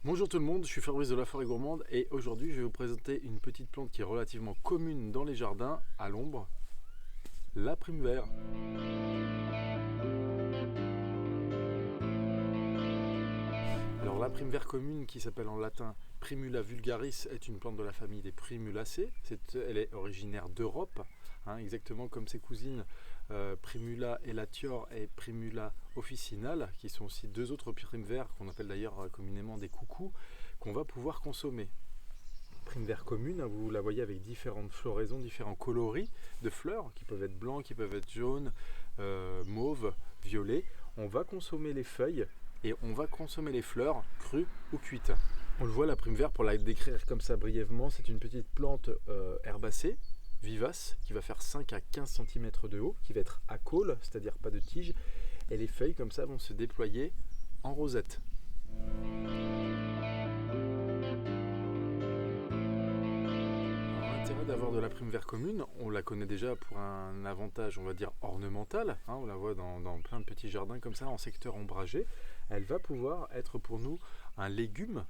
Bonjour tout le monde, je suis Fabrice de la Forêt Gourmande et aujourd'hui je vais vous présenter une petite plante qui est relativement commune dans les jardins à l'ombre, la prime vert. Alors la prime vert commune qui s'appelle en latin Primula vulgaris est une plante de la famille des Primulacées. Elle est originaire d'Europe, exactement comme ses cousines Primula elatior et Primula officinale, qui sont aussi deux autres primes verts qu'on appelle d'ailleurs communément des coucous, qu'on va pouvoir consommer. Prime vert commune, vous la voyez avec différentes floraisons, différents coloris de fleurs qui peuvent être blancs, qui peuvent être jaunes, mauves, violets. On va consommer les feuilles et on va consommer les fleurs crues ou cuites. On le voit, la prime vert, pour la décrire comme ça brièvement, c'est une petite plante herbacée, vivace, qui va faire 5 à 15 cm de haut, qui va être à côle, c'est-à-dire pas de tige, et les feuilles comme ça vont se déployer en rosette. L'intérêt d'avoir de la prime vert commune, on la connaît déjà pour un avantage, on va dire ornemental, on la voit dans plein de petits jardins comme ça en secteur ombragé. Elle va pouvoir être pour nous un légume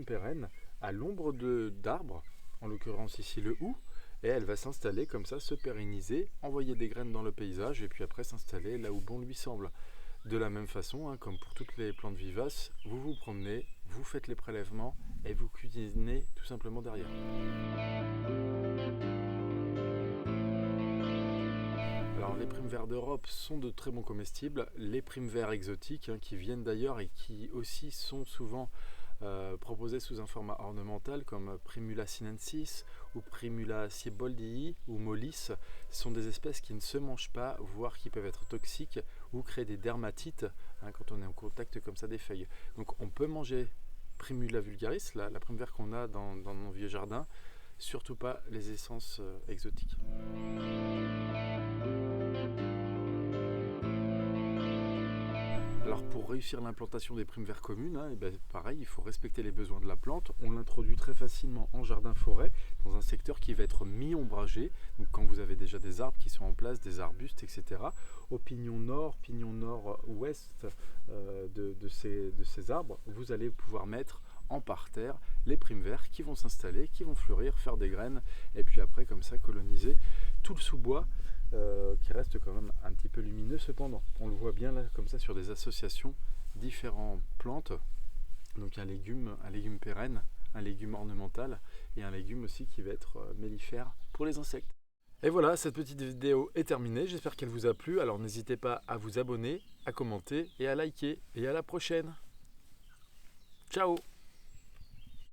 pérenne à l'ombre d'arbres, en l'occurrence ici le hou, et elle va s'installer comme ça, se pérenniser, envoyer des graines dans le paysage et puis après s'installer là où bon lui semble. De la même façon, comme pour toutes les plantes vivaces, vous vous promenez, vous faites les prélèvements et vous cuisinez tout simplement derrière. Alors les primes verts d'Europe sont de très bons comestibles. Les primes verts exotiques qui viennent d'ailleurs et qui aussi sont souvent proposés sous un format ornemental comme Primula sinensis ou Primula sieboldii ou Mollis, sont des espèces qui ne se mangent pas, voire qui peuvent être toxiques ou créer des dermatites quand on est en contact comme ça des feuilles. Donc on peut manger Primula vulgaris, la prime vert qu'on a dans nos vieux jardins, surtout pas les essences exotiques. Alors pour réussir l'implantation des primes verts communes, pareil, il faut respecter les besoins de la plante. On l'introduit très facilement en jardin-forêt, dans un secteur qui va être mi-ombragé. Donc quand vous avez déjà des arbres qui sont en place, des arbustes, etc. Au pignon nord-ouest de ces arbres, vous allez pouvoir mettre en parterre les primes verts qui vont s'installer, qui vont fleurir, faire des graines, et puis après comme ça coloniser tout le sous-bois qui reste quand même un petit peu lumineux cependant. On le voit bien là comme ça sur des associations, différentes plantes, donc un légume pérenne, un légume ornemental et un légume aussi qui va être mellifère pour les insectes. Et voilà, cette petite vidéo est terminée, j'espère qu'elle vous a plu, alors n'hésitez pas à vous abonner, à commenter et à liker, et à la prochaine. Ciao!